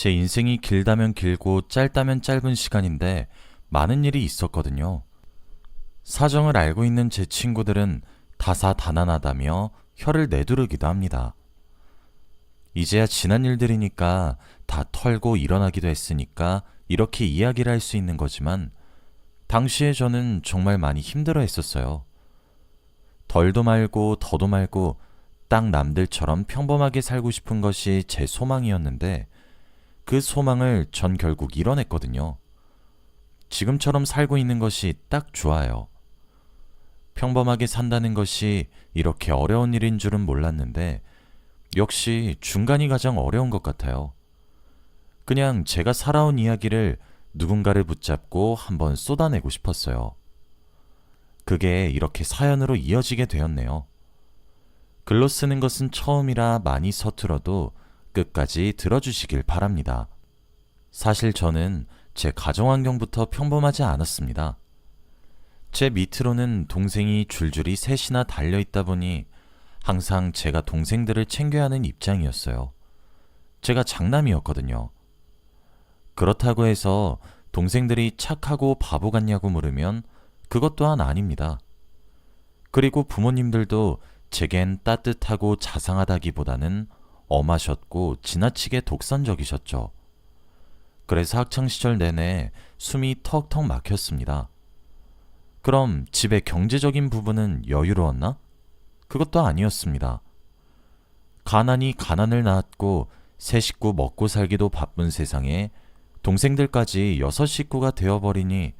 제 인생이 길다면 길고 짧다면 짧은 시간인데 많은 일이 있었거든요. 사정을 알고 있는 제 친구들은 다사다난하다며 혀를 내두르기도 합니다. 이제야 지난 일들이니까 다 털고 일어나기도 했으니까 이렇게 이야기를 할 수 있는 거지만 당시에 저는 정말 많이 힘들어 했었어요. 덜도 말고 더도 말고 딱 남들처럼 평범하게 살고 싶은 것이 제 소망이었는데 그 소망을 전 결국 이뤄냈거든요. 지금처럼 살고 있는 것이 딱 좋아요. 평범하게 산다는 것이 이렇게 어려운 일인 줄은 몰랐는데 역시 중간이 가장 어려운 것 같아요. 그냥 제가 살아온 이야기를 누군가를 붙잡고 한번 쏟아내고 싶었어요. 그게 이렇게 사연으로 이어지게 되었네요. 글로 쓰는 것은 처음이라 많이 서툴어도 끝까지 들어주시길 바랍니다. 사실 저는 제 가정 환경부터 평범하지 않았습니다. 제 밑으로는 동생이 줄줄이 셋이나 달려있다 보니 항상 제가 동생들을 챙겨야 하는 입장이었어요. 제가 장남이었거든요. 그렇다고 해서 동생들이 착하고 바보 같냐고 물으면 그것 또한 아닙니다. 그리고 부모님들도 제겐 따뜻하고 자상하다기보다는 엄하셨고 지나치게 독선적이셨죠. 그래서 학창시절 내내 숨이 턱턱 막혔습니다. 그럼 집의 경제적인 부분은 여유로웠나? 그것도 아니었습니다. 가난이 가난을 낳았고 세 식구 먹고 살기도 바쁜 세상에 동생들까지 여섯 식구가 되어버리니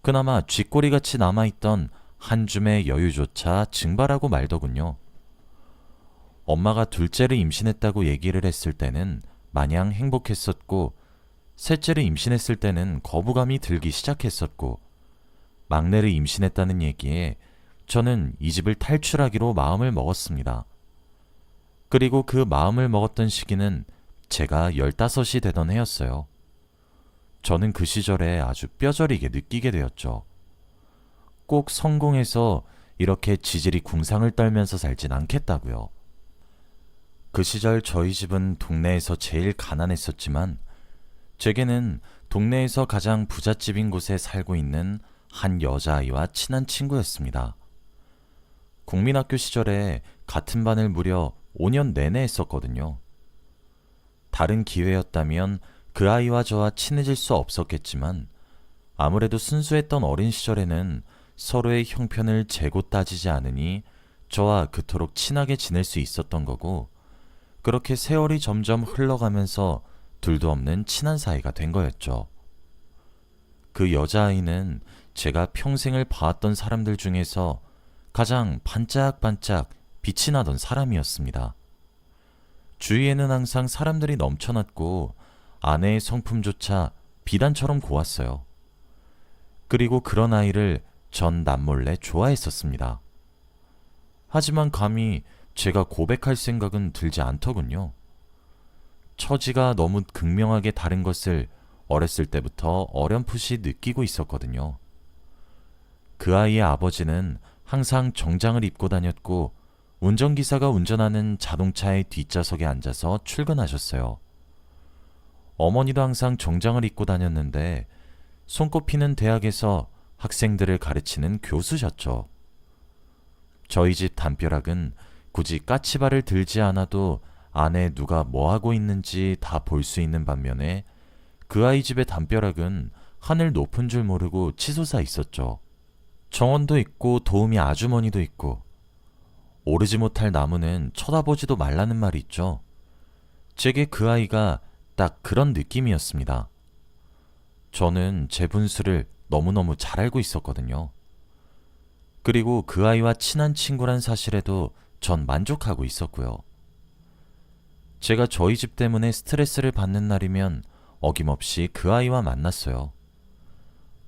그나마 쥐꼬리같이 남아있던 한 줌의 여유조차 증발하고 말더군요. 엄마가 둘째를 임신했다고 얘기를 했을 때는 마냥 행복했었고 셋째를 임신했을 때는 거부감이 들기 시작했었고 막내를 임신했다는 얘기에 저는 이 집을 탈출하기로 마음을 먹었습니다. 그리고 그 마음을 먹었던 시기는 제가 15이 되던 해였어요. 저는 그 시절에 아주 뼈저리게 느끼게 되었죠. 꼭 성공해서 이렇게 지질이 궁상을 떨면서 살진 않겠다고요. 그 시절 저희 집은 동네에서 제일 가난했었지만 제게는 동네에서 가장 부잣집인 곳에 살고 있는 한 여자아이와 친한 친구였습니다. 국민학교 시절에 같은 반을 무려 5년 내내 했었거든요. 다른 기회였다면 그 아이와 저와 친해질 수 없었겠지만 아무래도 순수했던 어린 시절에는 서로의 형편을 재고 따지지 않으니 저와 그토록 친하게 지낼 수 있었던 거고 그렇게 세월이 점점 흘러가면서 둘도 없는 친한 사이가 된 거였죠. 그 여자아이는 제가 평생을 봐왔던 사람들 중에서 가장 반짝반짝 빛이 나던 사람이었습니다. 주위에는 항상 사람들이 넘쳐났고 아내의 성품조차 비단처럼 고왔어요. 그리고 그런 아이를 전 남몰래 좋아했었습니다. 하지만 감히 제가 고백할 생각은 들지 않더군요. 처지가 너무 극명하게 다른 것을 어렸을 때부터 어렴풋이 느끼고 있었거든요. 그 아이의 아버지는 항상 정장을 입고 다녔고 운전기사가 운전하는 자동차의 뒷좌석에 앉아서 출근하셨어요. 어머니도 항상 정장을 입고 다녔는데 손꼽히는 대학에서 학생들을 가르치는 교수셨죠. 저희 집 담벼락은 굳이 까치발을 들지 않아도 안에 누가 뭐하고 있는지 다 볼 수 있는 반면에 그 아이 집의 담벼락은 하늘 높은 줄 모르고 치솟아 있었죠. 정원도 있고 도우미 아주머니도 있고 오르지 못할 나무는 쳐다보지도 말라는 말이 있죠. 제게 그 아이가 딱 그런 느낌이었습니다. 저는 제 분수를 너무너무 잘 알고 있었거든요. 그리고 그 아이와 친한 친구란 사실에도 전 만족하고 있었고요. 제가 저희 집 때문에 스트레스를 받는 날이면 어김없이 그 아이와 만났어요.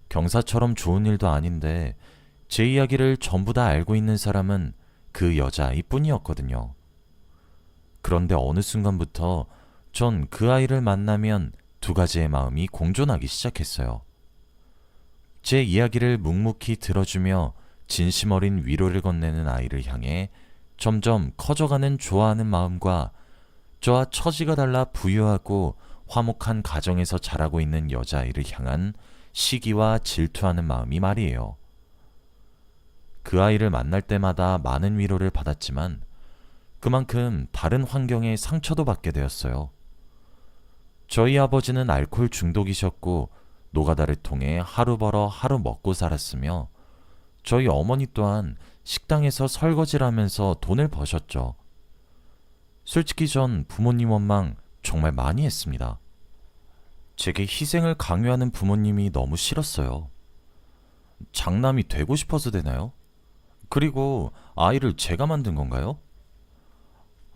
경사처럼 좋은 일도 아닌데 제 이야기를 전부 다 알고 있는 사람은 그 여자아이뿐이었거든요. 그런데 어느 순간부터 전 그 아이를 만나면 두 가지의 마음이 공존하기 시작했어요. 제 이야기를 묵묵히 들어주며 진심 어린 위로를 건네는 아이를 향해 점점 커져가는 좋아하는 마음과 저와 처지가 달라 부유하고 화목한 가정에서 자라고 있는 여자아이를 향한 시기와 질투하는 마음이 말이에요. 그 아이를 만날 때마다 많은 위로를 받았지만 그만큼 다른 환경에 상처도 받게 되었어요. 저희 아버지는 알코올 중독이셨고 노가다를 통해 하루 벌어 하루 먹고 살았으며 저희 어머니 또한 식당에서 설거지를 하면서 돈을 버셨죠. 솔직히 전 부모님 원망 정말 많이 했습니다. 제게 희생을 강요하는 부모님이 너무 싫었어요. 장남이 되고 싶어서 되나요? 그리고 아이를 제가 만든 건가요?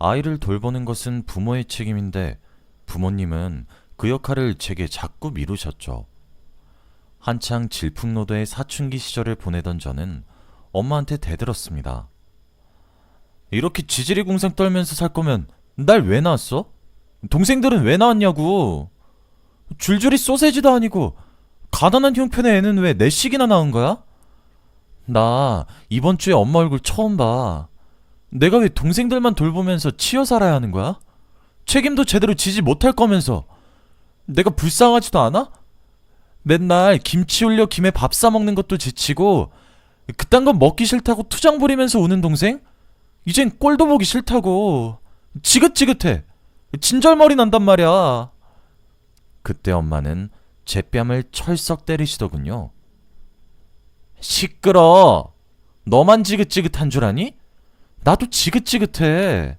아이를 돌보는 것은 부모의 책임인데 부모님은 그 역할을 제게 자꾸 미루셨죠. 한창 질풍노도의 사춘기 시절을 보내던 저는 엄마한테 대들었습니다. 이렇게 지지리 궁상 떨면서 살 거면 날 왜 낳았어? 동생들은 왜 낳았냐고. 줄줄이 소세지도 아니고 가난한 형편의 애는 왜 넷씩이나 낳은 거야? 나 이번 주에 엄마 얼굴 처음 봐. 내가 왜 동생들만 돌보면서 치여 살아야 하는 거야? 책임도 제대로 지지 못할 거면서 내가 불쌍하지도 않아? 맨날 김치 올려 김에 밥 싸먹는 것도 지치고 그딴 건 먹기 싫다고 투정 부리면서 우는 동생? 이젠 꼴도 보기 싫다고. 지긋지긋해. 진절머리 난단 말이야. 그때 엄마는 제 뺨을 철썩 때리시더군요. 시끄러. 너만 지긋지긋한 줄 아니? 나도 지긋지긋해.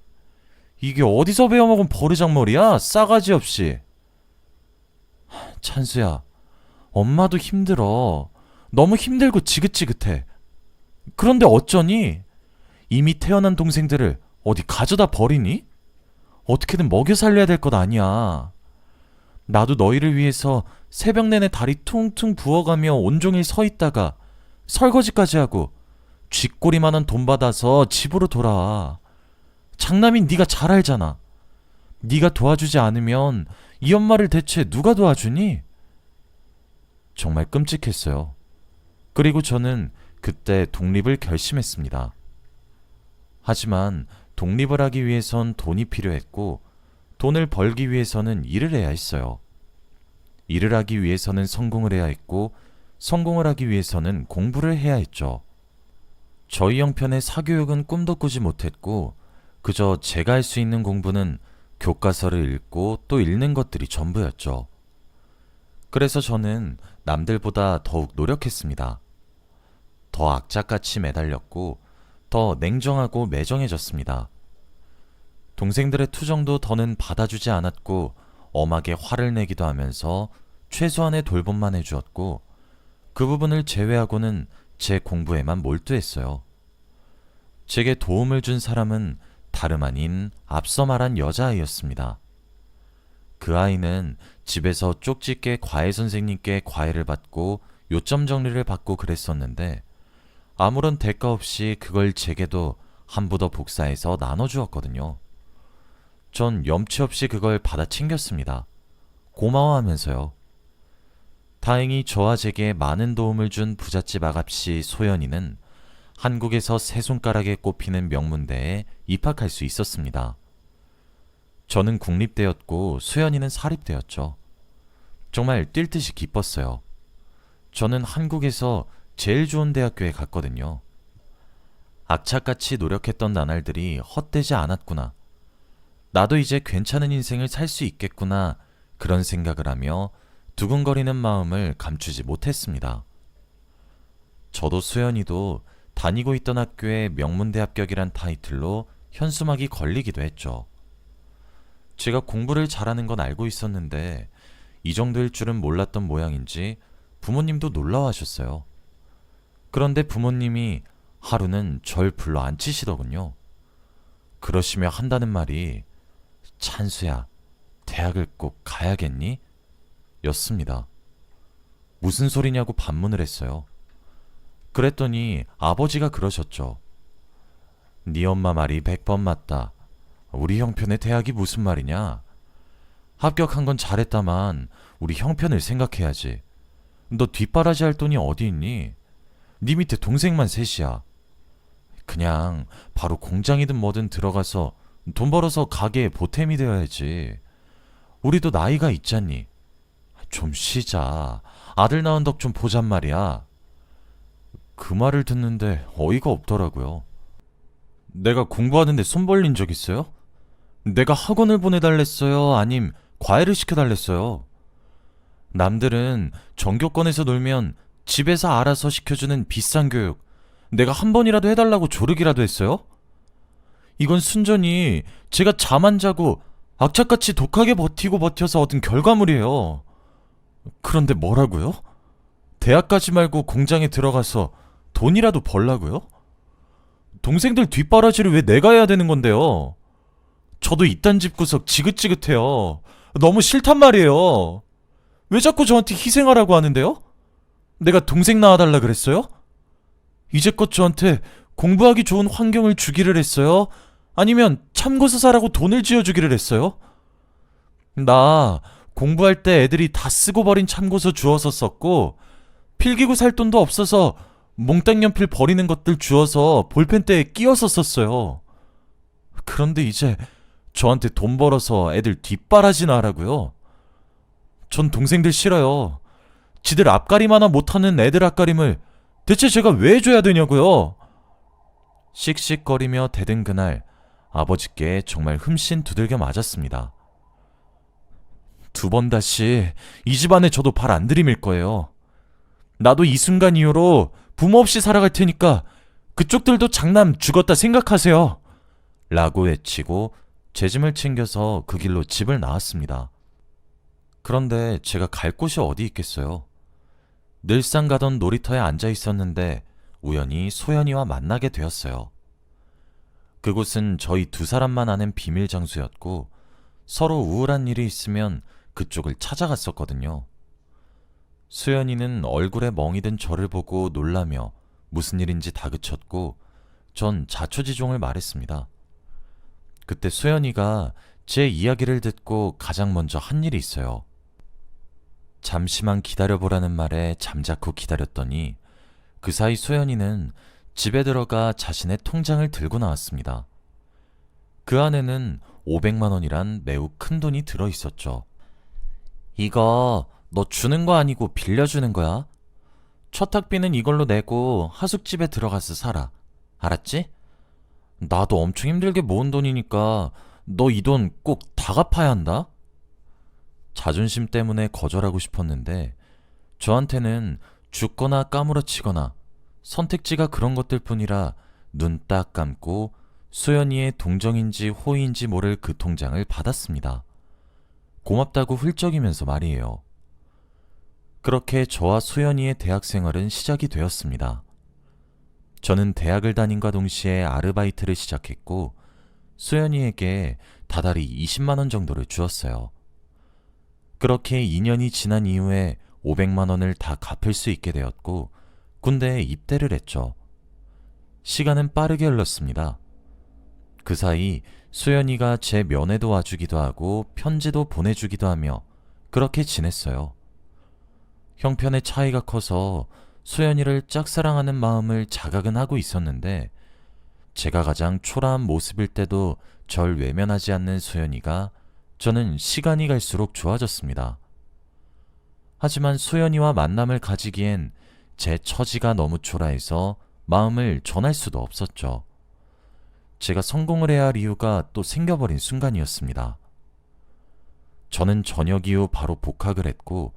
이게 어디서 배워먹은 버르장머리야? 싸가지 없이. 찬수야, 엄마도 힘들어. 너무 힘들고 지긋지긋해. 그런데 어쩌니? 이미 태어난 동생들을 어디 가져다 버리니? 어떻게든 먹여 살려야 될 것 아니야. 나도 너희를 위해서 새벽 내내 다리 퉁퉁 부어가며 온종일 서 있다가 설거지까지 하고 쥐꼬리만한 돈 받아서 집으로 돌아와. 장남인 네가 잘 알잖아. 네가 도와주지 않으면 이 엄마를 대체 누가 도와주니? 정말 끔찍했어요. 그리고 저는 그때 독립을 결심했습니다. 하지만 독립을 하기 위해선 돈이 필요했고 돈을 벌기 위해서는 일을 해야 했어요. 일을 하기 위해서는 성공을 해야 했고 성공을 하기 위해서는 공부를 해야 했죠. 저희 형편의 사교육은 꿈도 꾸지 못했고 그저 제가 할 수 있는 공부는 교과서를 읽고 또 읽는 것들이 전부였죠. 그래서 저는 남들보다 더욱 노력했습니다. 더 악착같이 매달렸고 더 냉정하고 매정해졌습니다. 동생들의 투정도 더는 받아주지 않았고 엄하게 화를 내기도 하면서 최소한의 돌봄만 해주었고 그 부분을 제외하고는 제 공부에만 몰두했어요. 제게 도움을 준 사람은 다름 아닌 앞서 말한 여자아이였습니다. 그 아이는 집에서 쪽집게 과외 선생님께 과외를 받고 요점 정리를 받고 그랬었는데 아무런 대가 없이 그걸 제게도 한 부 더 복사해서 나눠주었거든요. 전 염치 없이 그걸 받아 챙겼습니다. 고마워하면서요. 다행히 저와 제게 많은 도움을 준 부잣집 아갑씨 소연이는 한국에서 세 손가락에 꼽히는 명문대에 입학할 수 있었습니다. 저는 국립대였고 소연이는 사립대였죠. 정말 뛸 듯이 기뻤어요. 저는 한국에서 제일 좋은 대학교에 갔거든요. 악착같이 노력했던 나날들이 헛되지 않았구나. 나도 이제 괜찮은 인생을 살 수 있겠구나. 그런 생각을 하며 두근거리는 마음을 감추지 못했습니다. 저도 수연이도 다니고 있던 학교에 명문대 합격이란 타이틀로 현수막이 걸리기도 했죠. 제가 공부를 잘하는 건 알고 있었는데 이 정도일 줄은 몰랐던 모양인지 부모님도 놀라워하셨어요. 그런데 부모님이 하루는 절 불러 앉히시더군요. 그러시며 한다는 말이 찬수야, 대학을 꼭 가야겠니? 였습니다. 무슨 소리냐고 반문을 했어요. 그랬더니 아버지가 그러셨죠. 네 엄마 말이 100번 맞다. 우리 형편의 대학이 무슨 말이냐? 합격한 건 잘했다만 우리 형편을 생각해야지. 너 뒷바라지 할 돈이 어디 있니? 네 밑에 동생만 셋이야. 그냥 바로 공장이든 뭐든 들어가서 돈 벌어서 가게에 보탬이 되어야지. 우리도 나이가 있잖니. 좀 쉬자. 아들 낳은 덕 좀 보잔 말이야. 그 말을 듣는데 어이가 없더라고요. 내가 공부하는데 손 벌린 적 있어요? 내가 학원을 보내달랬어요? 아님 과외를 시켜달랬어요? 남들은 전교권에서 놀면 집에서 알아서 시켜주는 비싼 교육, 내가 한 번이라도 해달라고 조르기라도 했어요? 이건 순전히 제가 잠 안 자고 악착같이 독하게 버텨서 얻은 결과물이에요. 그런데 뭐라고요? 대학 가지 말고 공장에 들어가서 돈이라도 벌라고요? 동생들 뒷바라지를 왜 내가 해야 되는 건데요? 저도 이딴 집구석 지긋지긋해요. 너무 싫단 말이에요. 왜 자꾸 저한테 희생하라고 하는데요? 내가 동생 낳아달라 그랬어요? 이제껏 저한테 공부하기 좋은 환경을 주기를 했어요? 아니면 참고서 사라고 돈을 쥐어주기를 했어요? 나 공부할 때 애들이 다 쓰고 버린 참고서 주워서 썼고, 필기구 살 돈도 없어서 몽땅 연필 버리는 것들 주워서 볼펜대에 끼워서 썼어요. 그런데 이제 저한테 돈 벌어서 애들 뒷바라지나 하라고요? 전 동생들 싫어요. 지들 앞가림 하나 못하는 애들 앞가림을 대체 제가 왜 해줘야 되냐고요? 씩씩거리며 대든 그날, 아버지께 정말 흠씬 두들겨 맞았습니다. 두 번 다시 이 집안에 저도 발 안 들이밀 거예요. 나도 이 순간 이후로 부모 없이 살아갈 테니까 그쪽들도 장남 죽었다 생각하세요. 라고 외치고 제 짐을 챙겨서 그 길로 집을 나왔습니다. 그런데 제가 갈 곳이 어디 있겠어요? 늘상 가던 놀이터에 앉아 있었는데 우연히 소연이와 만나게 되었어요. 그곳은 저희 두 사람만 아는 비밀 장소였고, 서로 우울한 일이 있으면 그쪽을 찾아갔었거든요. 수연이는 얼굴에 멍이 든 저를 보고 놀라며 무슨 일인지 다그쳤고, 전 자초지종을 말했습니다. 그때 수연이가 제 이야기를 듣고 가장 먼저 한 일이 있어요. 잠시만 기다려보라는 말에 잠자코 기다렸더니 그 사이 수연이는 집에 들어가 자신의 통장을 들고 나왔습니다. 그 안에는 500만 원이란 매우 큰 돈이 들어있었죠. 이거 너 주는 거 아니고 빌려주는 거야? 첫 학비는 이걸로 내고 하숙집에 들어가서 살아. 알았지? 나도 엄청 힘들게 모은 돈이니까 너 이 돈 꼭 다 갚아야 한다? 자존심 때문에 거절하고 싶었는데 저한테는 죽거나 까무러치거나 선택지가 그런 것들 뿐이라 눈 딱 감고 수연이의 동정인지 호의인지 모를 그 통장을 받았습니다. 고맙다고 훌쩍이면서 말이에요. 그렇게 저와 수연이의 대학 생활은 시작이 되었습니다. 저는 대학을 다님과 동시에 아르바이트를 시작했고, 수연이에게 다달이 20만 원 정도를 주었어요. 그렇게 2년이 지난 이후에 500만 원을 다 갚을 수 있게 되었고, 군대에 입대를 했죠. 시간은 빠르게 흘렀습니다. 그 사이 수연이가 제 면회도 와주기도 하고 편지도 보내주기도 하며 그렇게 지냈어요. 형편의 차이가 커서 수연이를 짝사랑하는 마음을 자각은 하고 있었는데, 제가 가장 초라한 모습일 때도 절 외면하지 않는 수연이가 저는 시간이 갈수록 좋아졌습니다. 하지만 수연이와 만남을 가지기엔 제 처지가 너무 초라해서 마음을 전할 수도 없었죠. 제가 성공을 해야 할 이유가 또 생겨버린 순간이었습니다. 저는 저녁 이후 바로 복학을 했고,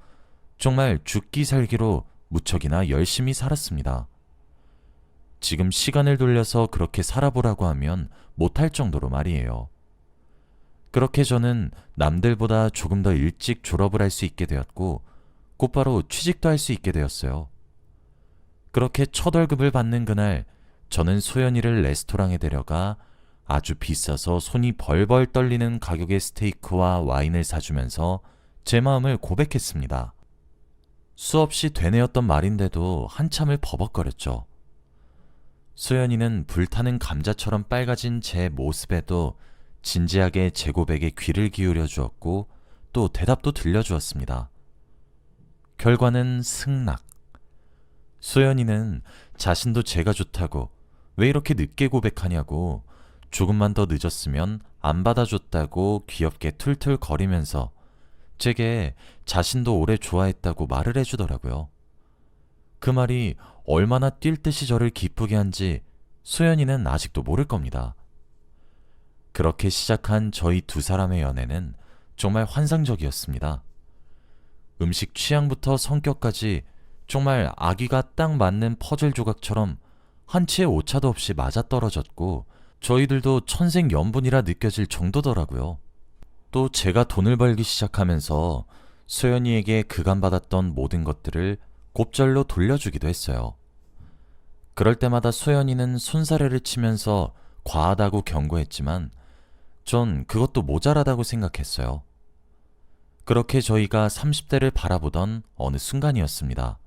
정말 죽기 살기로 무척이나 열심히 살았습니다. 지금 시간을 돌려서 그렇게 살아보라고 하면 못할 정도로 말이에요. 그렇게 저는 남들보다 조금 더 일찍 졸업을 할 수 있게 되었고, 곧바로 취직도 할 수 있게 되었어요. 그렇게 첫 월급을 받는 그날, 저는 소연이를 레스토랑에 데려가 아주 비싸서 손이 벌벌 떨리는 가격의 스테이크와 와인을 사주면서 제 마음을 고백했습니다. 수없이 되뇌었던 말인데도 한참을 버벅거렸죠. 소연이는 불타는 감자처럼 빨가진 제 모습에도 진지하게 제 고백에 귀를 기울여 주었고, 또 대답도 들려주었습니다. 결과는 승낙. 소연이는 자신도 제가 좋다고, 왜 이렇게 늦게 고백하냐고, 조금만 더 늦었으면 안 받아줬다고 귀엽게 툴툴 거리면서 제게 자신도 오래 좋아했다고 말을 해주더라고요. 그 말이 얼마나 뛸 듯이 저를 기쁘게 한지 소연이는 아직도 모를 겁니다. 그렇게 시작한 저희 두 사람의 연애는 정말 환상적이었습니다. 음식 취향부터 성격까지 정말 아기가 딱 맞는 퍼즐 조각처럼 한치의 오차도 없이 맞아떨어졌고 저희들도 천생연분이라 느껴질 정도더라고요. 또 제가 돈을 벌기 시작하면서 소연이에게 그간 받았던 모든 것들을 곱절로 돌려주기도 했어요. 그럴 때마다 소연이는 손사래를 치면서 과하다고 경고했지만 전 그것도 모자라다고 생각했어요. 그렇게 저희가 30대를 바라보던 어느 순간이었습니다.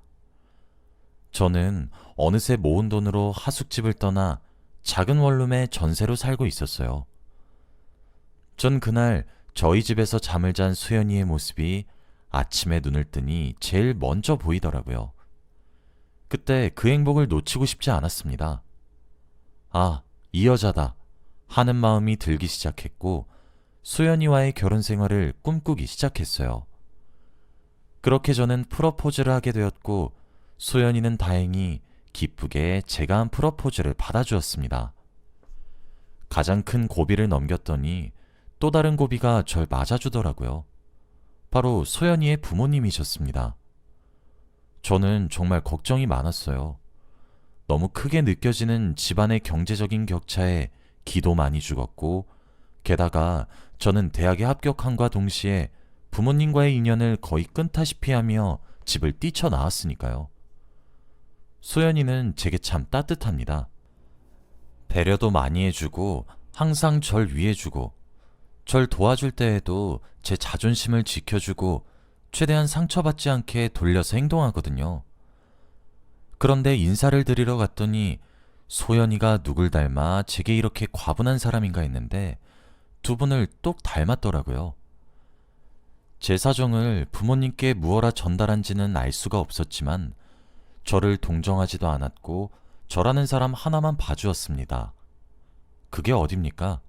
저는 어느새 모은 돈으로 하숙집을 떠나 작은 원룸에 전세로 살고 있었어요. 전 그날 저희 집에서 잠을 잔 수연이의 모습이 아침에 눈을 뜨니 제일 먼저 보이더라고요. 그때 그 행복을 놓치고 싶지 않았습니다. 아, 이 여자다 하는 마음이 들기 시작했고 수연이와의 결혼 생활을 꿈꾸기 시작했어요. 그렇게 저는 프러포즈를 하게 되었고 소연이는 다행히 기쁘게 제가 한 프러포즈를 받아주었습니다. 가장 큰 고비를 넘겼더니 또 다른 고비가 절 맞아주더라고요. 바로 소연이의 부모님이셨습니다. 저는 정말 걱정이 많았어요. 너무 크게 느껴지는 집안의 경제적인 격차에 기도 많이 죽었고 게다가 저는 대학에 합격함과 동시에 부모님과의 인연을 거의 끊다시피 하며 집을 뛰쳐나왔으니까요. 소연이는 제게 참 따뜻합니다. 배려도 많이 해주고 항상 절 위해주고 절 도와줄 때에도 제 자존심을 지켜주고 최대한 상처받지 않게 돌려서 행동하거든요. 그런데 인사를 드리러 갔더니 소연이가 누굴 닮아 제게 이렇게 과분한 사람인가 했는데 두 분을 똑 닮았더라고요. 제 사정을 부모님께 무어라 전달한지는 알 수가 없었지만 저를 동정하지도 않았고 저라는 사람 하나만 봐주었습니다. 그게 어딥니까?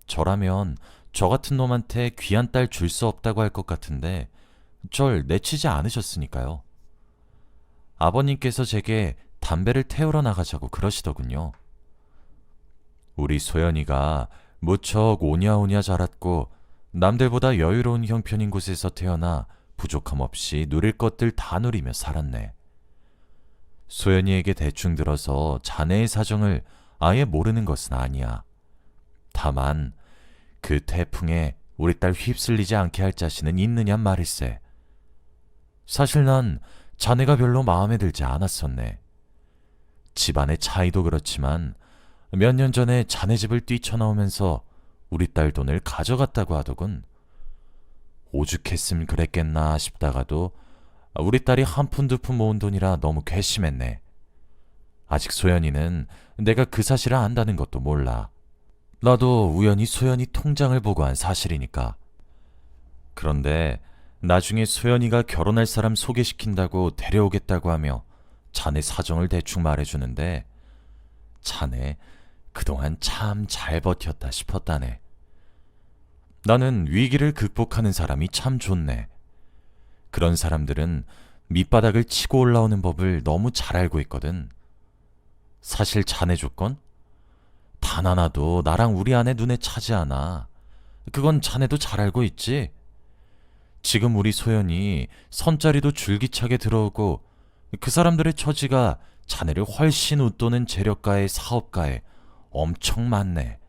저라면 저 같은 놈한테 귀한 딸 줄 수 없다고 할 것 같은데 절 내치지 않으셨으니까요. 아버님께서 제게 담배를 태우러 나가자고 그러시더군요. 우리 소연이가 무척 오냐오냐 자랐고 남들보다 여유로운 형편인 곳에서 태어나 부족함 없이 누릴 것들 다 누리며 살았네. 소연이에게 대충 들어서 자네의 사정을 아예 모르는 것은 아니야. 다만 그 태풍에 우리 딸 휩쓸리지 않게 할 자신은 있느냐 말일세. 사실 난 자네가 별로 마음에 들지 않았었네. 집안의 차이도 그렇지만 몇 년 전에 자네 집을 뛰쳐나오면서 우리 딸 돈을 가져갔다고 하더군. 오죽했음 그랬겠나 싶다가도 우리 딸이 한 푼 두 푼 모은 돈이라 너무 괘씸했네. 아직 소연이는 내가 그 사실을 안다는 것도 몰라. 나도 우연히 소연이 통장을 보고 한 사실이니까. 그런데 나중에 소연이가 결혼할 사람 소개시킨다고 데려오겠다고 하며 자네 사정을 대충 말해주는데 자네 그동안 참 잘 버텼다 싶었다네. 나는 위기를 극복하는 사람이 참 좋네. 그런 사람들은 밑바닥을 치고 올라오는 법을 너무 잘 알고 있거든. 사실 자네 조건? 단 하나도 나랑 우리 아내 눈에 차지 않아. 그건 자네도 잘 알고 있지? 지금 우리 소연이 선자리도 줄기차게 들어오고 그 사람들의 처지가 자네를 훨씬 웃도는 재력가의 사업가에 엄청 많네.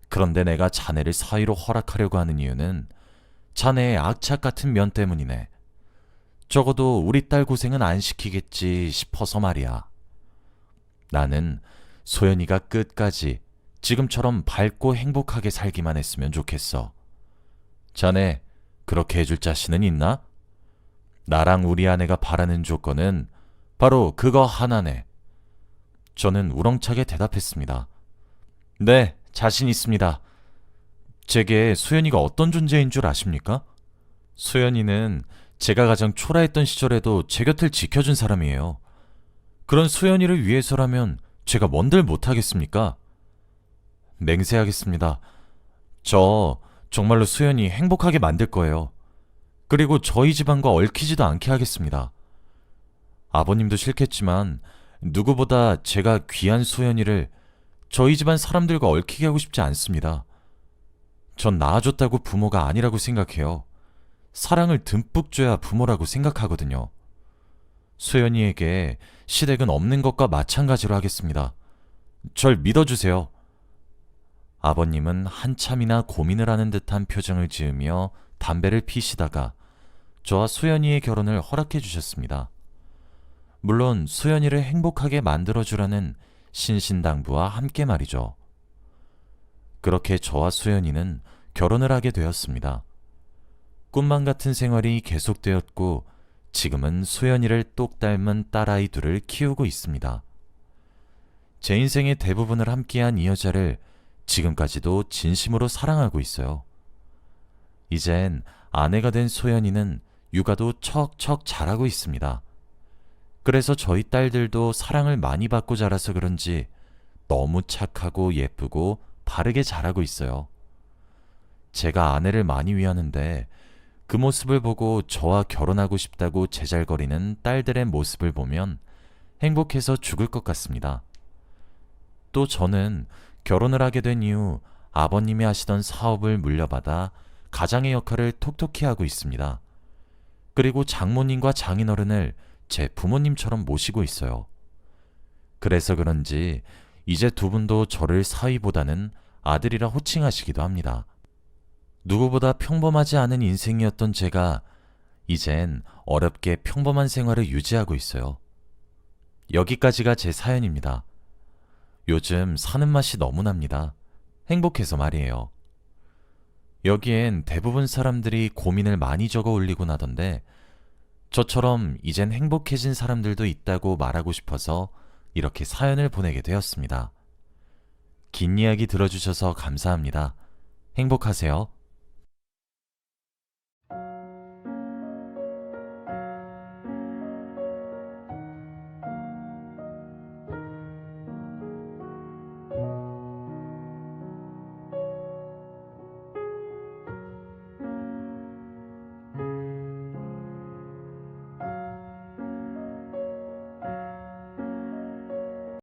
그런데 내가 자네를 사위로 허락하려고 하는 이유는 자네의 악착 같은 면 때문이네. 적어도 우리 딸 고생은 안 시키겠지 싶어서 말이야. 나는 소연이가 끝까지 지금처럼 밝고 행복하게 살기만 했으면 좋겠어. 자네 그렇게 해줄 자신은 있나? 나랑 우리 아내가 바라는 조건은 바로 그거 하나네. 저는 우렁차게 대답했습니다. 네, 자신 있습니다. 제게 소연이가 어떤 존재인 줄 아십니까? 소연이는 제가 가장 초라했던 시절에도 제 곁을 지켜준 사람이에요. 그런 소연이를 위해서라면 제가 뭔들 못하겠습니까? 맹세하겠습니다. 저 정말로 소연이 행복하게 만들 거예요. 그리고 저희 집안과 얽히지도 않게 하겠습니다. 아버님도 싫겠지만 누구보다 제가 귀한 소연이를 저희 집안 사람들과 얽히게 하고 싶지 않습니다. 전 낳아줬다고 부모가 아니라고 생각해요. 사랑을 듬뿍 줘야 부모라고 생각하거든요. 소연이에게 시댁은 없는 것과 마찬가지로 하겠습니다. 절 믿어주세요. 아버님은 한참이나 고민을 하는 듯한 표정을 지으며 담배를 피시다가 저와 소연이의 결혼을 허락해 주셨습니다. 물론 소연이를 행복하게 만들어주라는 신신당부와 함께 말이죠. 그렇게 저와 소연이는 결혼을 하게 되었습니다. 꿈만 같은 생활이 계속되었고 지금은 소연이를 똑 닮은 딸아이 둘을 키우고 있습니다. 제 인생의 대부분을 함께한 이 여자를 지금까지도 진심으로 사랑하고 있어요. 이젠 아내가 된 소연이는 육아도 척척 잘하고 있습니다. 그래서 저희 딸들도 사랑을 많이 받고 자라서 그런지 너무 착하고 예쁘고 바르게 자라고 있어요. 제가 아내를 많이 위하는데 그 모습을 보고 저와 결혼하고 싶다고 제잘거리는 딸들의 모습을 보면 행복해서 죽을 것 같습니다. 또 저는 결혼을 하게 된 이후 아버님이 하시던 사업을 물려받아 가장의 역할을 톡톡히 하고 있습니다. 그리고 장모님과 장인어른을 제 부모님처럼 모시고 있어요. 그래서 그런지 이제 두 분도 저를 사위보다는 아들이라 호칭하시기도 합니다. 누구보다 평범하지 않은 인생이었던 제가 이젠 어렵게 평범한 생활을 유지하고 있어요. 여기까지가 제 사연입니다. 요즘 사는 맛이 너무 납니다. 행복해서 말이에요. 여기엔 대부분 사람들이 고민을 많이 적어 올리곤 하던데 저처럼 이젠 행복해진 사람들도 있다고 말하고 싶어서 이렇게 사연을 보내게 되었습니다. 긴 이야기 들어주셔서 감사합니다. 행복하세요.